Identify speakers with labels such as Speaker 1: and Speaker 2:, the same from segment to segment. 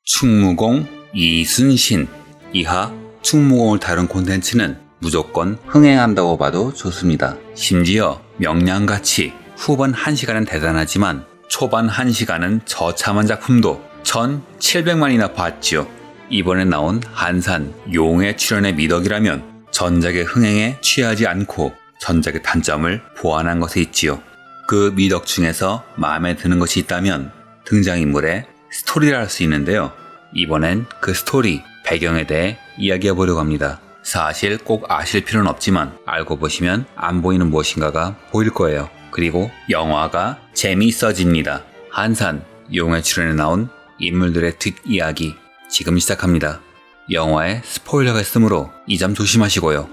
Speaker 1: 충무공 이순신 이하 충무공을 다룬 콘텐츠는 무조건 흥행한다고 봐도 좋습니다. 심지어 명량같이 후반 1시간은 대단하지만 초반 1시간은 저참한 작품도 1700만이나 봤지요. 이번에 나온 한산 용의 출연의 미덕이라면 전작의 흥행에 취하지 않고 전작의 단점을 보완한 것에 있지요. 그 미덕 중에서 마음에 드는 것이 있다면 등장인물의 스토리를 할 수 있는데요. 이번엔 그 스토리, 배경에 대해 이야기해 보려고 합니다. 사실 꼭 아실 필요는 없지만 알고 보시면 안 보이는 무엇인가가 보일 거예요. 그리고 영화가 재미있어집니다. 한산 용의 출연에 나온 인물들의 뒷이야기 지금 시작합니다. 영화에 스포일러가 있으므로 이 점 조심하시고요.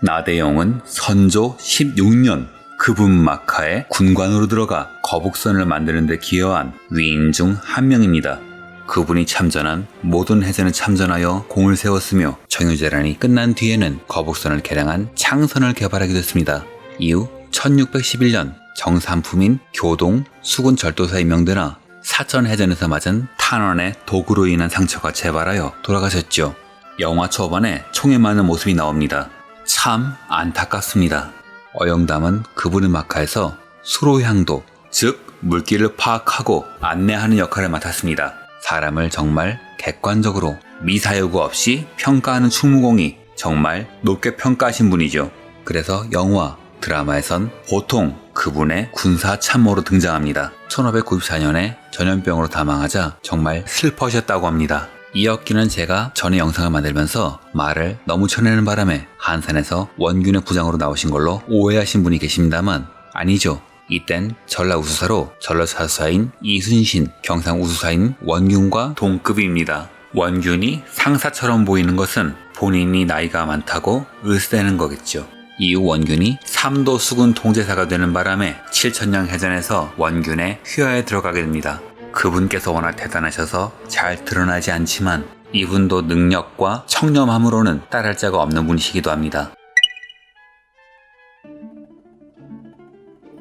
Speaker 1: 나대용은 선조 16년 급은막하에 군관으로 들어가 거북선을 만드는 데 기여한 위인 중 한 명입니다. 그분이 참전한 모든 해전에 참전하여 공을 세웠으며 정유재란이 끝난 뒤에는 거북선을 개량한 창선을 개발하게 됐습니다. 이후 1611년 정삼품인 교동 수군절도사에 임명되나 사천해전에서 맞은 탄환의 도구로 인한 상처가 재발하여 돌아가셨죠. 영화 초반에 총에 맞는 모습이 나옵니다. 참 안타깝습니다. 어영담은 그분의 막하에서 수로향도, 즉 물길을 파악하고 안내하는 역할을 맡았습니다. 사람을 정말 객관적으로 미사여구 없이 평가하는 충무공이 정말 높게 평가하신 분이죠. 그래서 영화, 드라마에선 보통 그분의 군사 참모로 등장합니다. 1594년에 전염병으로 다망하자 정말 슬퍼하셨다고 합니다. 이었기는 제가 전에 영상을 만들면서 말을 너무 쳐내는 바람에 한산에서 원균의 부장으로 나오신 걸로 오해하신 분이 계십니다만 아니죠. 이땐 전라우수사로 전라사수사인 이순신, 경상우수사인 원균과 동급입니다. 원균이 상사처럼 보이는 것은 본인이 나이가 많다고 으스대는 거겠죠. 이후 원균이 삼도 수군 통제사가 되는 바람에 칠천량 해전에서 원균의 휘하에 들어가게 됩니다. 그분께서 워낙 대단하셔서 잘 드러나지 않지만 이분도 능력과 청렴함으로는 따를 자가 없는 분이시기도 합니다.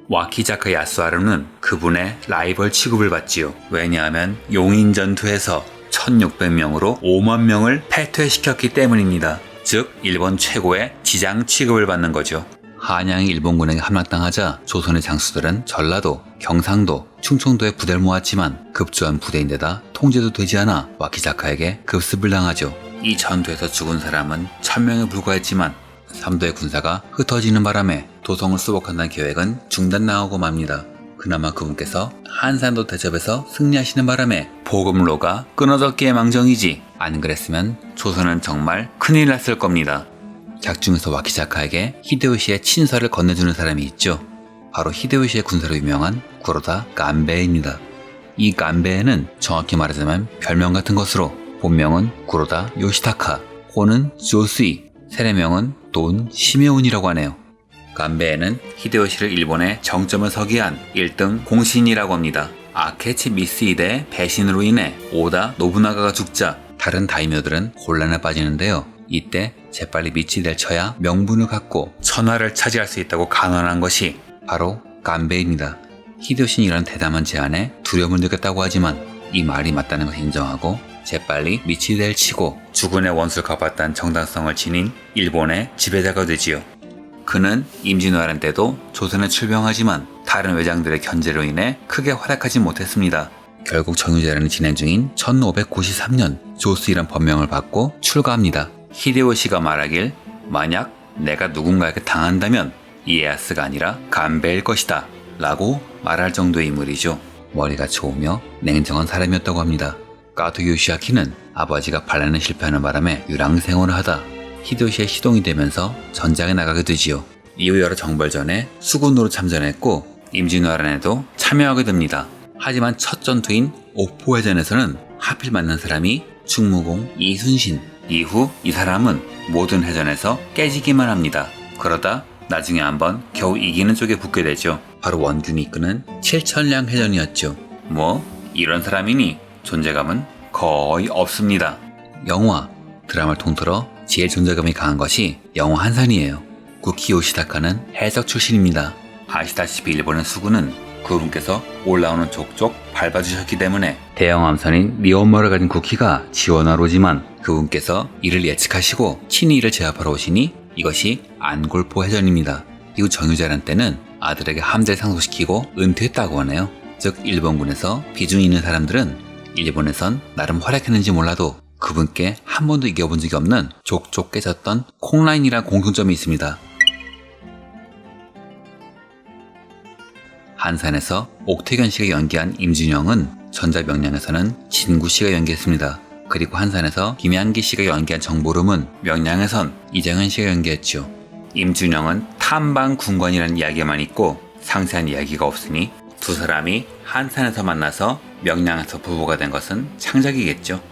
Speaker 1: 와키자카 야스하루는 그분의 라이벌 취급을 받지요. 왜냐하면 용인전투에서 1600명으로 5만 명을 패퇴시켰기 때문입니다. 즉 일본 최고의 지장 취급을 받는 거죠. 한양이 일본군에게 함락당하자 조선의 장수들은 전라도, 경상도, 충청도에 부대를 모았지만 급조한 부대인데다 통제도 되지 않아 와키자카에게 급습을 당하죠. 이 전투에서 죽은 사람은 1000명에 불과했지만 삼도의 군사가 흩어지는 바람에 도성을 수복한다는 계획은 중단당하고 맙니다. 그나마 그분께서 한산도 대접에서 승리하시는 바람에 보급로가 끊어졌기에 망정이지 안 그랬으면 조선은 정말 큰일 났을 겁니다. 작중에서 와키자카에게 히데요시의 친서를 건네주는 사람이 있죠. 바로 히데요시의 군사로 유명한 구로다 간베이입니다. 이 간베이는 정확히 말하자면 별명 같은 것으로 본명은 구로다 요시타카, 호는 조스이, 세례명은 돈 시메온이라고 하네요. 간베이는 히데요시를 일본의 정점에 서게 한 1등 공신이라고 합니다. 아케치 미스이대의 배신으로 인해 오다 노부나가가 죽자 다른 다이묘들은 곤란에 빠지는데요. 이때 재빨리 미치될 쳐야 명분을 갖고 천하를 차지할 수 있다고 간언한 것이 바로 간베이입니다. 히데요시는 이런 대담한 제안에 두려움을 느꼈다고 하지만 이 말이 맞다는 것을 인정하고 재빨리 미치될 치고 주군의 원수를 갚았다는 정당성을 지닌 일본의 지배자가 되지요. 그는 임진왜란 때도 조선에 출병하지만 다른 외장들의 견제로 인해 크게 활약하지 못했습니다. 결국 정유재란이 진행 중인 1593년 조스이란 법명을 받고 출가합니다. 히데요시가 말하길 만약 내가 누군가에게 당한다면 이에야스가 아니라 간베일 것이다 라고 말할 정도의 인물이죠. 머리가 좋으며 냉정한 사람이었다고 합니다. 가토 요시아키는 아버지가 반란에 실패하는 바람에 유랑생활을 하다 히데요시의 시동이 되면서 전장에 나가게 되지요. 이후 여러 정벌전에 수군으로 참전했고 임진왜란에도 참여하게 됩니다. 하지만 첫 전투인 옥포해전에서는 하필 만난 사람이 충무공 이순신. 이후 이 사람은 모든 해전에서 깨지기만 합니다. 그러다 나중에 한번 겨우 이기는 쪽에 붙게 되죠. 바로 원균이 이끄는 칠천량 해전이었죠. 뭐 이런 사람이니 존재감은 거의 없습니다. 영화, 드라마를 통틀어 제일 존재감이 강한 것이 영화 한산이에요. 구키 요시다카는 해적 출신입니다. 아시다시피 일본의 수군은 그분께서 올라오는 족족 밟아주셨기 때문에 대형함선인 니온모를 가진 국기가 지원하러 오지만 그분께서 이를 예측하시고 친히 이를 제압하러 오시니 이것이 안골포 해전입니다. 이후 정유재란 때는 아들에게 함대를 상속시키고 은퇴했다고 하네요. 즉 일본군에서 비중이 있는 사람들은 일본에선 나름 활약했는지 몰라도 그분께 한 번도 이겨본 적이 없는 족족 깨졌던 콩라인이라는 공통점이 있습니다. 한산에서 옥태견 씨가 연기한 임준영은 전자명량에서는 진구 씨가 연기했습니다. 그리고 한산에서 김양기 씨가 연기한 정보름은 명량에선 이정현 씨가 연기했죠. 임준영은 탐방 군관이라는 이야기만 있고 상세한 이야기가 없으니 두 사람이 한산에서 만나서 명량에서 부부가 된 것은 창작이겠죠.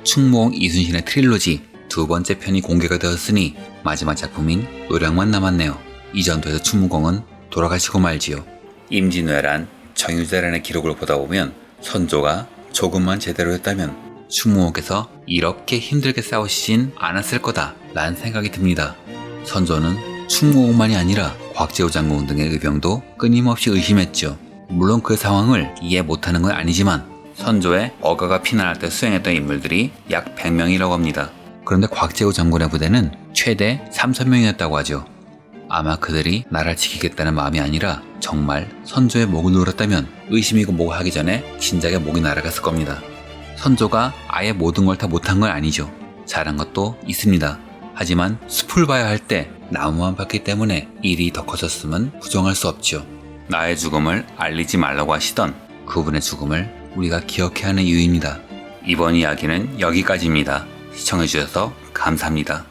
Speaker 1: 충무공 이순신의 트릴로지 두 번째 편이 공개가 되었으니 마지막 작품인 노량만 남았네요. 이 전투에서 충무공은 돌아가시고 말지요. 임진왜란, 정유재란의 기록을 보다 보면 선조가 조금만 제대로 했다면 충무공께서 이렇게 힘들게 싸우시진 않았을 거다 라는 생각이 듭니다. 선조는 충무공만이 아니라 곽재우 장군 등의 의병도 끊임없이 의심했죠. 물론 그 상황을 이해 못하는 건 아니지만 선조의 어가가 피난할 때 수행했던 인물들이 약 100명이라고 합니다. 그런데 곽재우 장군의 부대는 최대 3,000명이었다고 하죠. 아마 그들이 나라를 지키겠다는 마음이 아니라 정말 선조의 목을 노렸다면 의심이고 뭐고 하기 전에 진작에 목이 날아갔을 겁니다. 선조가 아예 모든 걸 다 못한 건 아니죠. 잘한 것도 있습니다. 하지만 숲을 봐야 할 때 나무만 봤기 때문에 일이 더 커졌음은 부정할 수 없죠. 나의 죽음을 알리지 말라고 하시던 그분의 죽음을 우리가 기억해야 하는 이유입니다. 이번 이야기는 여기까지입니다. 시청해주셔서 감사합니다.